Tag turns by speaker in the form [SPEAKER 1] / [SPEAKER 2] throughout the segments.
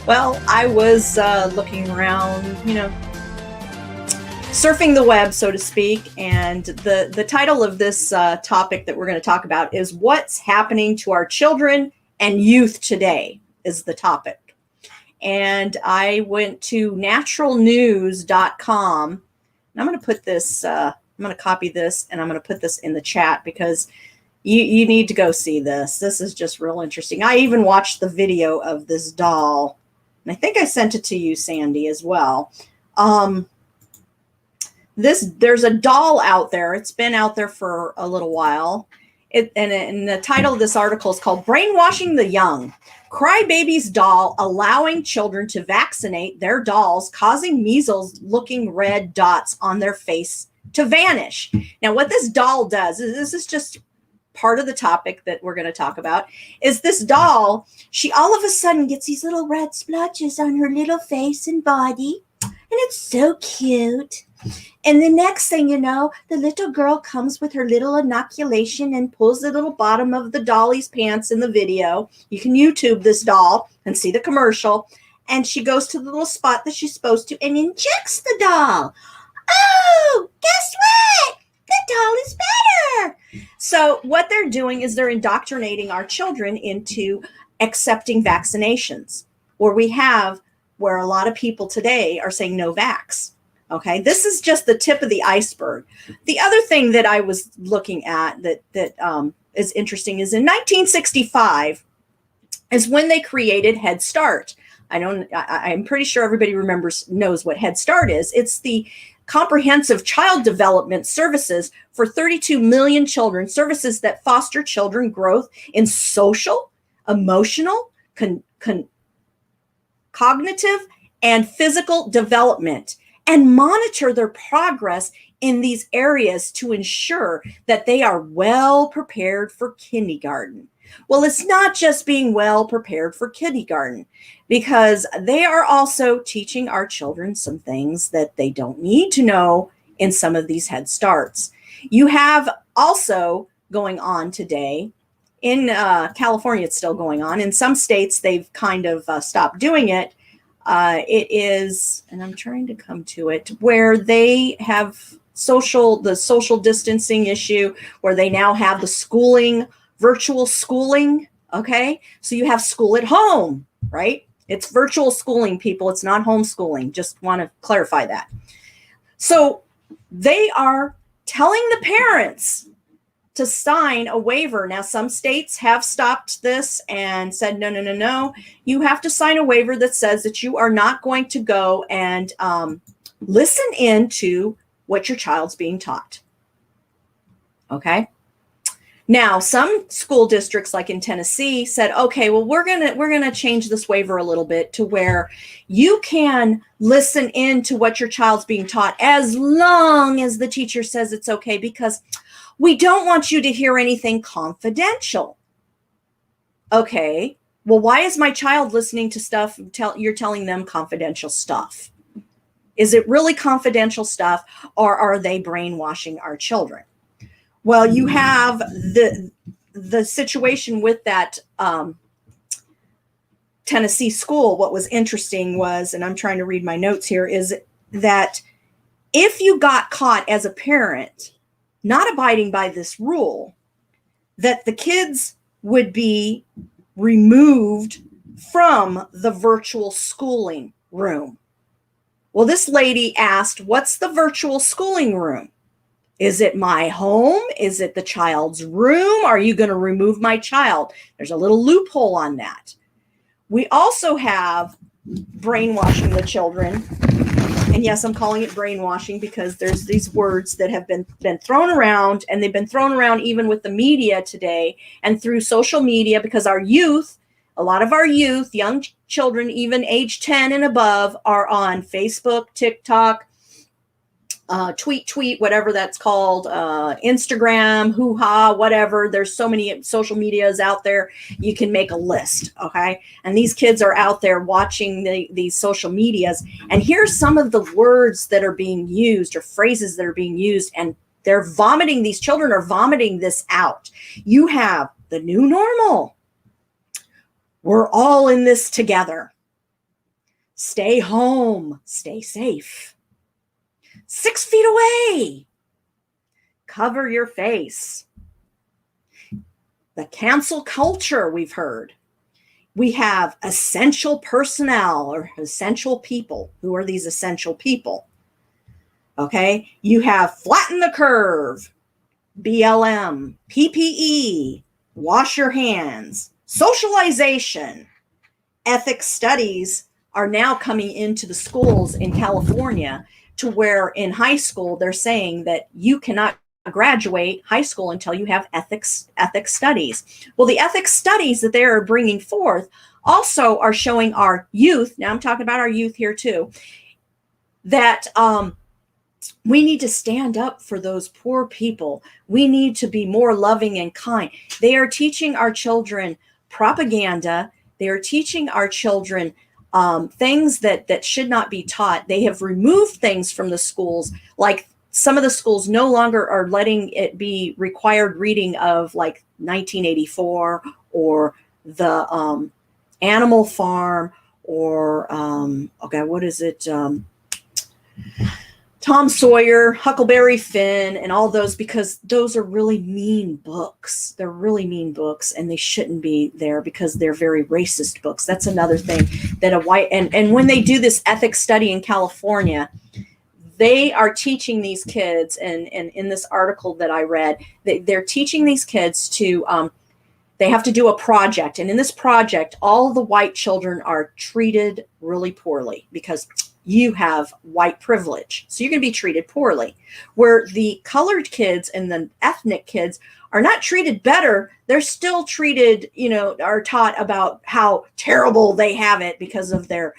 [SPEAKER 1] Well, I was looking around, surfing the web, so to speak, and the title of this topic that we're going to talk about is "What's Happening to Our Children and Youth Today" is the topic. And I went to naturalnews.com, and I'm going to put this, I'm going to copy this, and I'm going to put this in the chat because you need to go see this. This is just real interesting. I even watched the video of this doll, and I think I sent it to you, Sandi, as well. There's a doll out there. It's been out there for a little while. And the title of this article is called "Brainwashing the Young. Crybaby's doll allowing children to vaccinate their dolls, causing measles-looking red dots on their face to vanish." Now, what this doll does is, this is just part of the topic that we're going to talk about, is this doll, she all of a sudden gets these little red splotches on her little face and body, and it's so cute. And the next thing you know, the little girl comes with her little inoculation and pulls the little bottom of the dolly's pants in the video. You can YouTube this doll and see the commercial. And she goes to the little spot that she's supposed to and injects the doll. Oh, guess what? The doll is better. So what they're doing is they're indoctrinating our children into accepting vaccinations, where a lot of people today are saying no vax. Okay, this is just the tip of the iceberg. The other thing that I was looking at that is interesting is in 1965 is when they created Head Start. I'm pretty sure everybody knows what Head Start is. It's the comprehensive child development services for 32 million children, services that foster children growth in social, emotional, cognitive, and physical development, and monitor their progress in these areas to ensure that they are well prepared for kindergarten. Well, it's not just being well prepared for kindergarten, because they are also teaching our children some things that they don't need to know in some of these Head Starts. You have also going on today in California, it's still going on. In some states, they've kind of stopped doing it. It is, and I'm trying to come to it, where they have the social distancing issue, where they now have the virtual schooling. Okay. So you have school at home, right? It's virtual schooling, people. It's not homeschooling. Just want to clarify that. So they are telling the parents to sign a waiver. Now, some states have stopped this and said, no. You have to sign a waiver that says that you are not going to go and listen in to what your child's being taught. Okay. Now, some school districts, like in Tennessee, said, okay, well, we're gonna change this waiver a little bit to where you can listen in to what your child's being taught as long as the teacher says it's okay, because we don't want you to hear anything confidential. Okay, well, why is my child listening to stuff you're telling them confidential stuff? Is it really confidential stuff, or are they brainwashing our children? Well, you have the situation with that Tennessee school. What was interesting was, and I'm trying to read my notes here, is that if you got caught as a parent not abiding by this rule, that the kids would be removed from the virtual schooling room. Well, this lady asked, what's the virtual schooling room? Is it my home? Is it the child's room? Are you going to remove my child? There's a little loophole on that. We also have brainwashing the children. And yes, I'm calling it brainwashing because there's these words that have been thrown around, and they've been thrown around even with the media today and through social media, because our youth, a lot of our youth, young children, even age 10 and above, are on Facebook, TikTok, tweet, whatever that's called, Instagram, hoo-ha, whatever. There's so many social medias out there. You can make a list, okay? And these kids are out there watching these social medias. And here's some of the words that are being used, or phrases that are being used, and these children are vomiting this out. You have the new normal. We're all in this together. Stay home. Stay safe. 6 feet away. Cover your face. The cancel culture we've heard. We have essential personnel or essential people. Who are these essential people? Okay. You have flatten the curve, BLM, PPE, wash your hands, socialization, ethics studies are now coming into the schools in California, to where in high school they're saying that you cannot graduate high school until you have ethics studies. Well, the ethics studies that they are bringing forth also are showing our youth, now I'm talking about our youth here too, that we need to stand up for those poor people. We need to be more loving and kind. They are teaching our children propaganda. They are teaching our children things that should not be taught. They have removed things from the schools, like some of the schools no longer are letting it be required reading of like 1984 or the Animal Farm or okay, what is it? Tom Sawyer, Huckleberry Finn, and all those, because those are really mean books. They're really mean books, and they shouldn't be there because they're very racist books. That's another thing that a white, and when they do this ethics study in California, they are teaching these kids, and in this article that I read, they're teaching these kids to, they have to do a project. And in this project, all the white children are treated really poorly because you have white privilege. So you're going to be treated poorly. Where the colored kids and the ethnic kids are not treated better. They're still treated, are taught about how terrible they have it because of their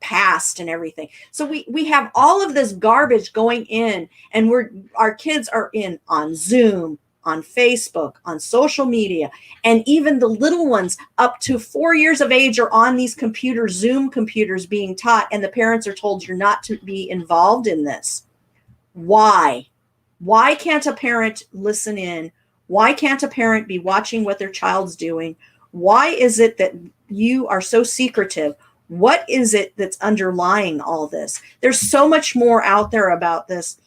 [SPEAKER 1] past and everything. So we have all of this garbage going in, and our kids are in on Zoom, on Facebook, on social media, and even the little ones up to 4 years of age are on these computers, Zoom computers being taught, and the parents are told you're not to be involved in this. Why? Why can't a parent listen in? Why can't a parent be watching what their child's doing? Why is it that you are so secretive? What is it that's underlying all this? There's so much more out there about this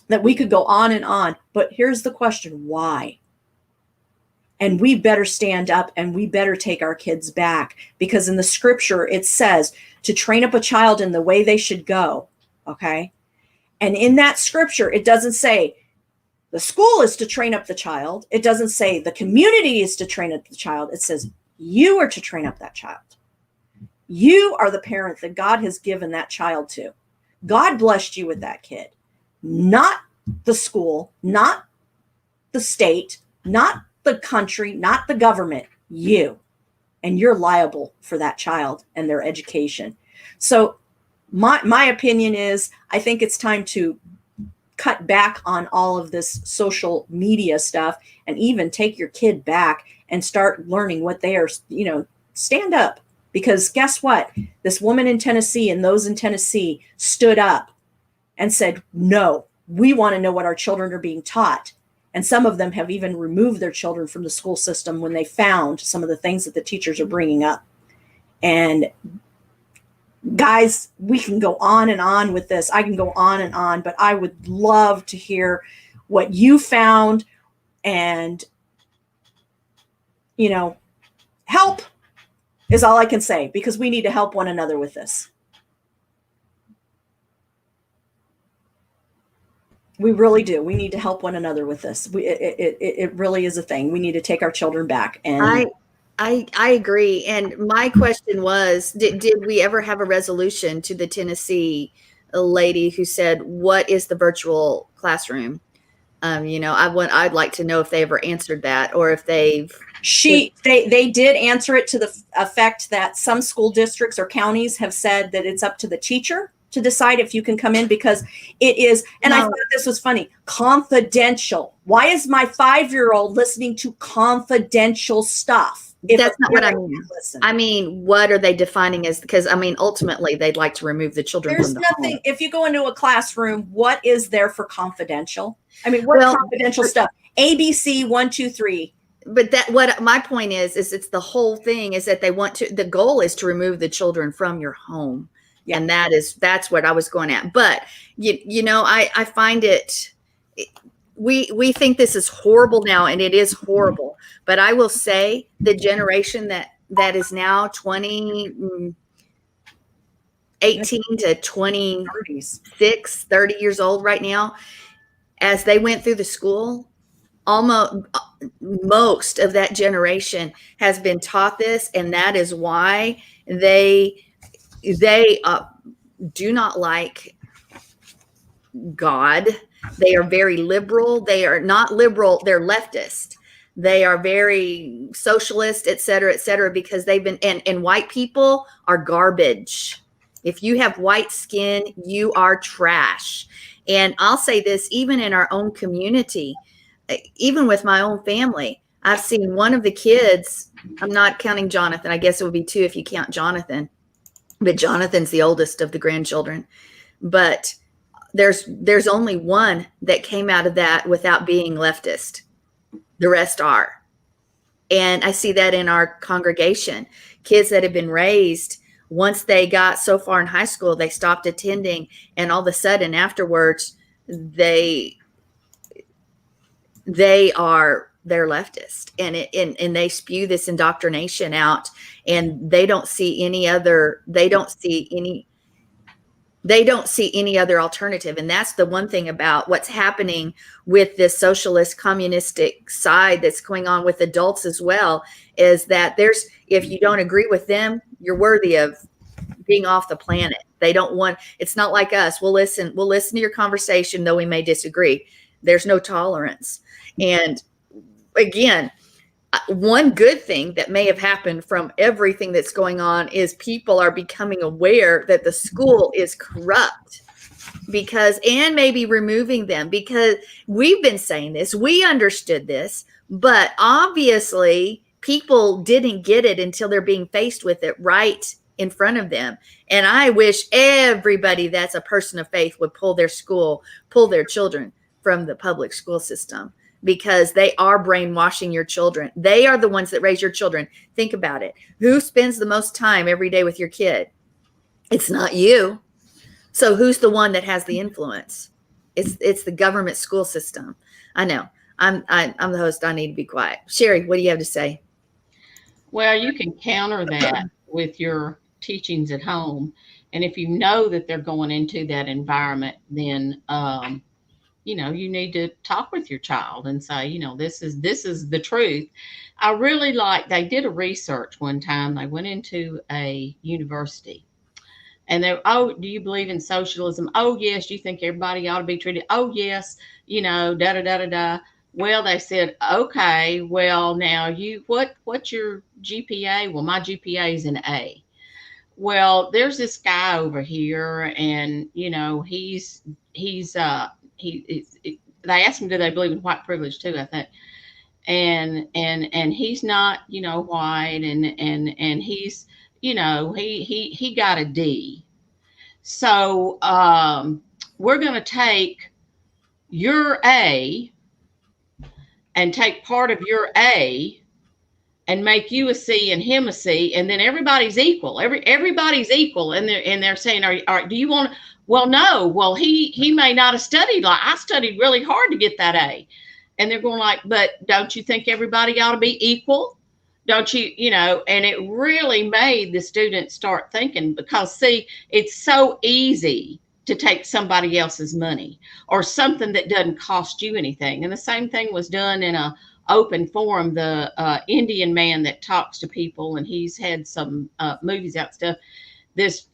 [SPEAKER 1] that we could go on and on. But here's the question, why? And we better stand up, and we better take our kids back, because in the scripture, it says to train up a child in the way they should go. Okay. And in that scripture, it doesn't say the school is to train up the child. It doesn't say the community is to train up the child. It says you are to train up that child. You are the parent that God has given that child to. God blessed you with that kid, not the school, not the state, not the country, not the government, you. And you're liable for that child and their education. So my opinion is, I think it's time to cut back on all of this social media stuff, and even take your kid back and start learning what they are, stand up. Because guess what? This woman in Tennessee and those in Tennessee stood up and said, no, we want to know what our children are being taught. And some of them have even removed their children from the school system when they found some of the things that the teachers are bringing up. And guys, we can go on and on with this. I can go on and on, but I would love to hear what you found, and, help is all I can say, because we need to help one another with this. We really do. We need to help one another with this. It really is a thing. We need to take our children back. And
[SPEAKER 2] I agree. And my question was, did we ever have a resolution to the Tennessee lady who said, what is the virtual classroom? I'd like to know if they ever answered that, or if they
[SPEAKER 1] did answer it to the effect that some school districts or counties have said that it's up to the teacher to decide if you can come in, because it is, and I thought this was funny, confidential. Why is my 5-year-old listening to confidential stuff?
[SPEAKER 2] That's not what I mean. I mean, what are they defining as? Because ultimately they'd like to remove the children from the
[SPEAKER 1] nothing
[SPEAKER 2] home.
[SPEAKER 1] If you go into a classroom, what is there for confidential? What confidential stuff? ABC 1, 2, 3.
[SPEAKER 2] but that, what my point is it's the whole thing is that they want to, the goal is to remove the children from your home. Yeah. And that's what I was going at. But you know, I find we think this is horrible now, and it is horrible. But I will say the generation that is now 18 to 26, 30 years old right now, as they went through the school, almost most of that generation has been taught this, and that is why they do not like God. They are very liberal. They are not liberal. They're leftist. They are very socialist, et cetera, because they've been, and white people are garbage. If you have white skin, you are trash. And I'll say this, even in our own community, even with my own family, I've seen one of the kids, I'm not counting Jonathan, I guess it would be 2 if you count Jonathan, but Jonathan's the oldest of the grandchildren. But there's only one that came out of that without being leftist. The rest are. And I see that in our congregation. Kids that have been raised, once they got so far in high school, they stopped attending, and all of a sudden afterwards, they're leftist, and they spew this indoctrination out, and they don't see any other alternative. And that's the one thing about what's happening with this socialist communistic side that's going on with adults as well, is that if you don't agree with them, you're worthy of being off the planet. They don't want, it's not like us. We'll listen to your conversation, though we may disagree. There's no tolerance. And again, one good thing that may have happened from everything that's going on is people are becoming aware that the school is corrupt, and maybe removing them, because we've been saying this, we understood this, but obviously people didn't get it until they're being faced with it right in front of them. And I wish everybody that's a person of faith would pull their children from the public school system, because they are brainwashing your children. They are the ones that raise your children. Think about it. Who spends the most time every day with your kid? It's not you. So who's the one that has the influence? It's the government school system. I know. I'm the host. I need to be quiet. Sherry, what do you have to say?
[SPEAKER 3] Well, you can counter that with your teachings at home. And if you know that they're going into that environment, then you need to talk with your child and say, this is the truth. I really they did a research one time. They went into a university, and do you believe in socialism? Oh, yes. Do you think everybody ought to be treated? Oh, yes. Da, da, da, da, da. Well, they said, okay, well, now what's your GPA? Well, my GPA is an A. Well, there's this guy over here, and, they asked him, do they believe in white privilege too, I think. And he's not, white, and he's, he got a D. So we're going to take your A and take part of your A and make you a C and him a C, and then everybody's equal. Everybody's equal, and they're saying, do you want to? Well, no. Well, he may not have studied. Like, I studied really hard to get that A, and they're going but don't you think everybody ought to be equal? Don't you? And it really made the students start thinking, because see, it's so easy to take somebody else's money or something that doesn't cost you anything. And the same thing was done in a open forum. The Indian man that talks to people, and he's had some movies out stuff. This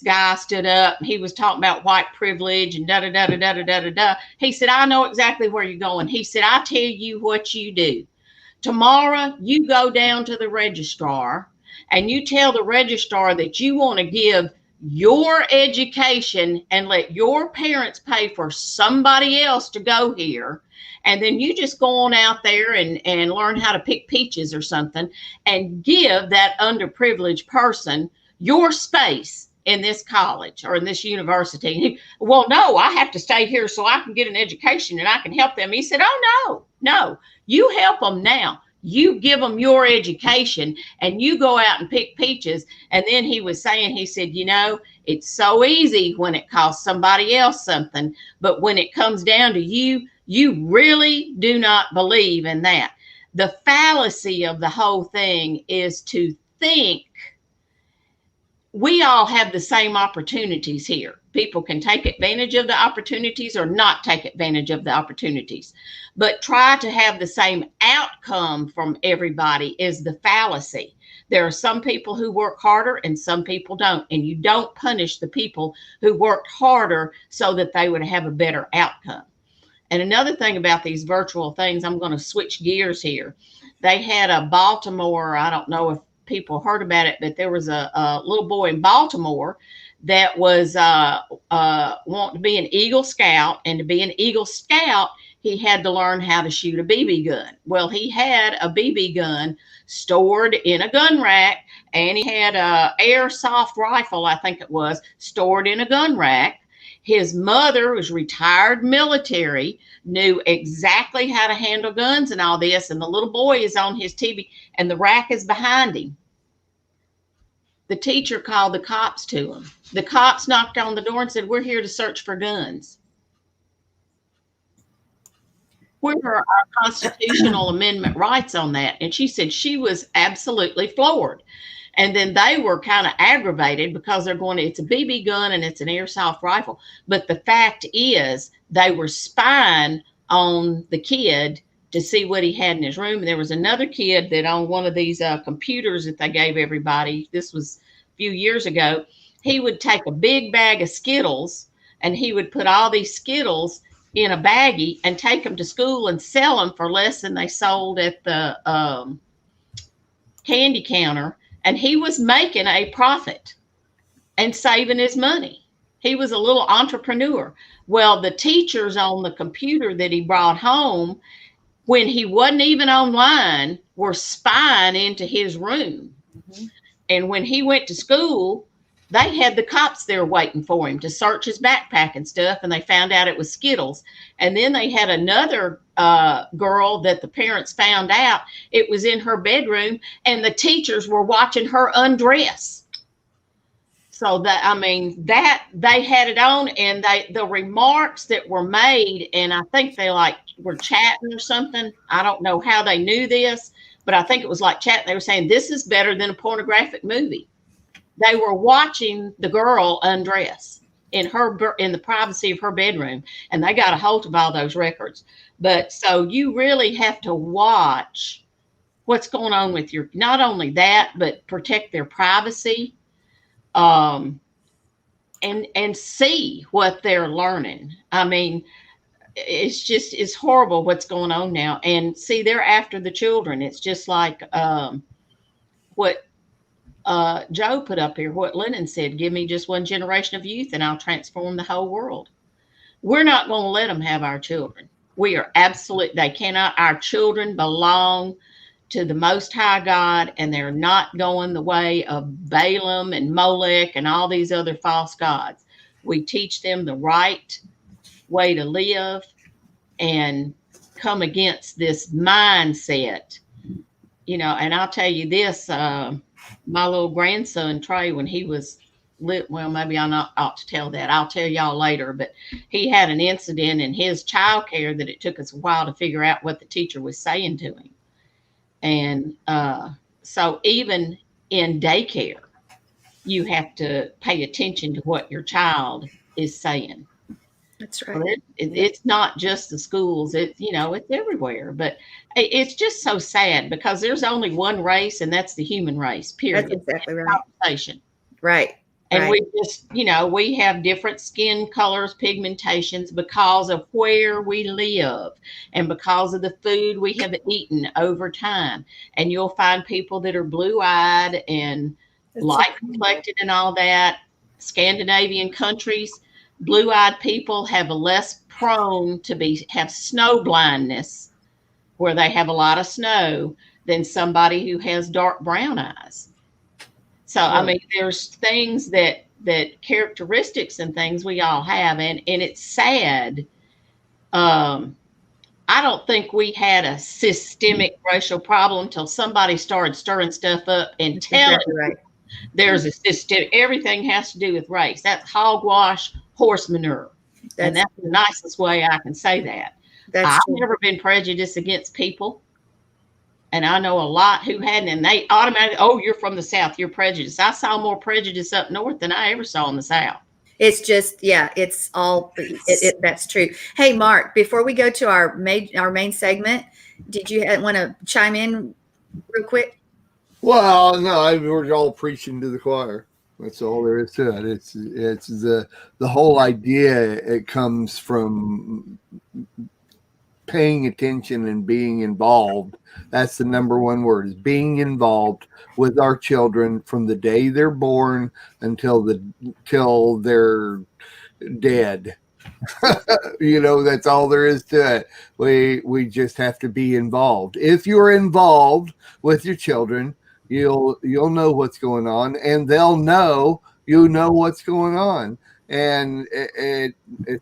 [SPEAKER 3] guy stood up, and he was talking about white privilege and da da da da da da da da. He said, I know exactly where you're going. He said, I tell you what you do. Tomorrow you go down to the registrar and you tell the registrar that you want to give your education and let your parents pay for somebody else to go here. And then you just go on out there and learn how to pick peaches or something, and give that underprivileged person your space in this college or in this university. Well, no, I have to stay here so I can get an education and I can help them. He said, oh, no, you help them now. You give them your education and you go out and pick peaches. And then he was saying, he said, you know, it's so easy when it costs somebody else something. But when it comes down to you, you really do not believe in that. The fallacy of the whole thing is to think we all have the same opportunities here. People can take advantage of the opportunities or not take advantage of the opportunities, but try to have the same outcome from everybody is the fallacy. There are some people who work harder and some people don't, and you don't punish the people who worked harder so that they would have a better outcome. And another thing about these virtual things, I'm going to switch gears here. They had a Baltimore, I don't know if people heard about it, but there was a little boy in Baltimore that was wanting to be an Eagle Scout. And to be an Eagle Scout, he had to learn how to shoot a BB gun. Well, he had a BB gun stored in a gun rack, and he had a airsoft rifle, I think it was, stored in a gun rack. His mother was retired military, knew exactly how to handle guns and all this. And the little boy is on his TV and the rack is behind him. The teacher called the cops to him. The cops knocked on the door and said, we're here to search for guns. Where are our constitutional amendment rights on that? And she said she was absolutely floored. And then they were kind of aggravated because they're going, it's a BB gun and it's an airsoft rifle. But the fact is they were spying on the kid to see what he had in his room. And there was another kid that on one of these computers that they gave everybody, this was a few years ago, he would take a big bag of Skittles and he would put all these Skittles in a baggie and take them to school and sell them for less than they sold at the candy counter. And he was making a profit and saving his money. He was a little entrepreneur. Well, the teachers on the computer that he brought home, when he wasn't even online, were spying into his room. Mm-hmm. And when he went to school, they had the cops there waiting for him to search his backpack and stuff. And they found out it was Skittles. And then they had another girl that the parents found out it was in her bedroom and the teachers were watching her undress. So that, I mean, that they had it on, and the remarks that were made, and I think they like were chatting or something. I don't know how they knew this, but I think it was like chatting. They were saying this is better than a pornographic movie. They were watching the girl undress in the privacy of her bedroom, and they got a hold of all those records. But so you really have to watch what's going on with not only that, but protect their privacy, and see what they're learning. I mean, it's horrible what's going on now. And see, they're after the children. It's just like what Joe put up here, what Lennon said, give me just one generation of youth and I'll transform the whole world. We're not going to let them have our children. We are they cannot. Our children belong to the Most High God, and they're not going the way of Balaam and Molech and all these other false gods. We teach them the right way to live and come against this mindset, and I'll tell you this, my little grandson, Trey, when he was well, maybe I ought to tell that. I'll tell y'all later, but he had an incident in his childcare that it took us a while to figure out what the teacher was saying to him. And so even in daycare, you have to pay attention to what your child is saying.
[SPEAKER 2] That's right.
[SPEAKER 3] So it's not just the schools. It's everywhere. But it's just so sad because there's only one race, and that's the human race, period.
[SPEAKER 2] That's exactly right.
[SPEAKER 3] Conversation.
[SPEAKER 2] Right.
[SPEAKER 3] And we just, we have different skin colors, pigmentations because of where we live and because of the food we have eaten over time. And you'll find people that are blue-eyed and light complected and all that. Scandinavian countries, blue-eyed people have a less prone to have snow blindness, where they have a lot of snow, than somebody who has dark brown eyes. So, I mean, there's things that characteristics and things we all have. And it's sad. I I don't think we had a systemic racial problem till somebody started stirring stuff up and telling
[SPEAKER 2] Exactly right.
[SPEAKER 3] there's a system. Everything has to do with race. That's hogwash, horse manure. And that's the nicest way I can say that. I've never been prejudiced against people. And I know a lot who hadn't, and they automatically, oh, you're from the South, you're prejudiced. I saw more prejudice up north than I ever saw in the South.
[SPEAKER 2] It's just, yeah, it's all, that's true. Hey, Mark, before we go to our main segment, did you want to chime in real quick?
[SPEAKER 4] Well, no, we're all preaching to the choir. That's all there is to it. It's the whole idea. It comes from paying attention and being involved. That's the number one word, is being involved with our children from the day they're born until they're dead. That's all there is to it. We just have to be involved. If you're involved with your children, you'll know what's going on, and they'll know you know what's going on. And it's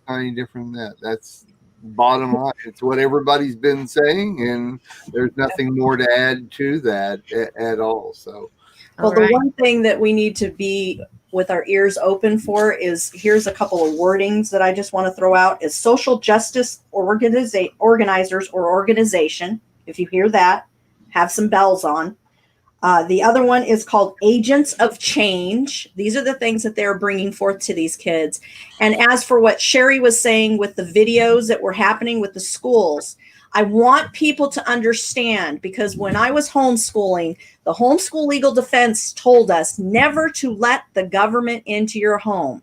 [SPEAKER 4] not any different than that. That's bottom line. It's what everybody's been saying, and there's nothing more to add to that at all. So,
[SPEAKER 1] well, the one thing that we need to be with our ears open for is, here's a couple of wordings that I just want to throw out, is social justice organizers or organization. If you hear that, have some bells on. The other one is called agents of change. These are the things that they're bringing forth to these kids. And as for what Sherry was saying with the videos that were happening with the schools, I want people to understand, because when I was homeschooling, the Homeschool Legal Defense told us never to let the government into your home.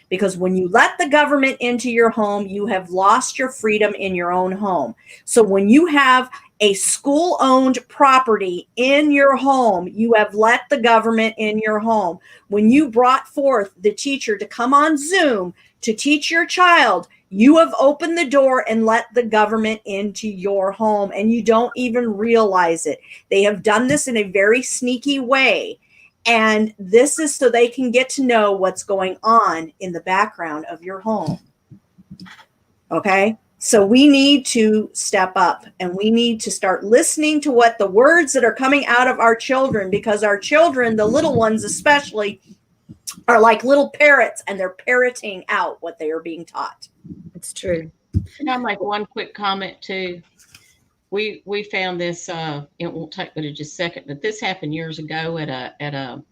[SPEAKER 1] Because when you let the government into your home, you have lost your freedom in your own home. So when you have a school-owned property in your home, you have let the government in your home. When you brought forth the teacher to come on Zoom to teach your child, you have opened the door and let the government into your home, and you don't even realize it. They have done this in a very sneaky way. And this is so they can get to know what's going on in the background of your home. Okay? So we need to step up, and we need to start listening to what the words that are coming out of our children, because our children, the little ones especially, are like little parrots, and they're parroting out what they are being taught.
[SPEAKER 2] It's true.
[SPEAKER 3] Can I make one quick comment too? We found this. It won't take but just a second, but this happened years ago at a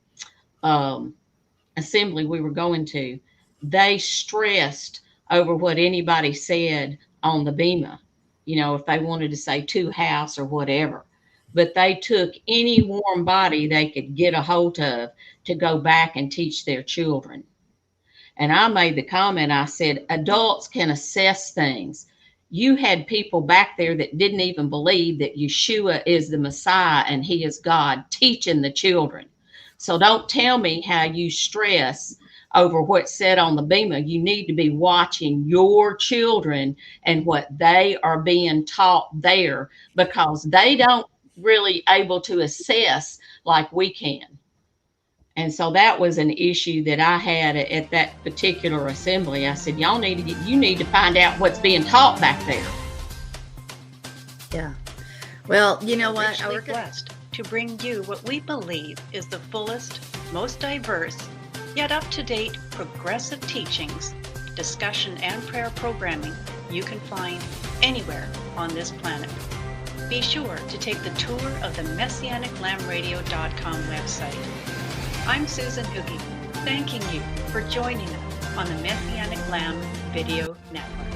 [SPEAKER 3] assembly we were going to. They stressed over what anybody said on the BEMA, if they wanted to say to house or whatever. But they took any warm body they could get a hold of to go back and teach their children. And I made the comment, I said, adults can assess things. You had people back there that didn't even believe that Yeshua is the Messiah and he is God, teaching the children. So don't tell me how you stress over what's said on the BEMA. You need to be watching your children and what they are being taught there, because they don't really able to assess like we can. And so that was an issue that I had at that particular assembly. I said, you need to find out what's being taught back there.
[SPEAKER 2] Yeah. Well, you know what?
[SPEAKER 5] Richly blessed to bring you what we believe is the fullest, most diverse, yet up-to-date progressive teachings, discussion, and prayer programming you can find anywhere on this planet. Be sure to take the tour of the MessianicLambRadio.com website. I'm Susan Hoogie, thanking you for joining us on the Messianic Lamb Video Network.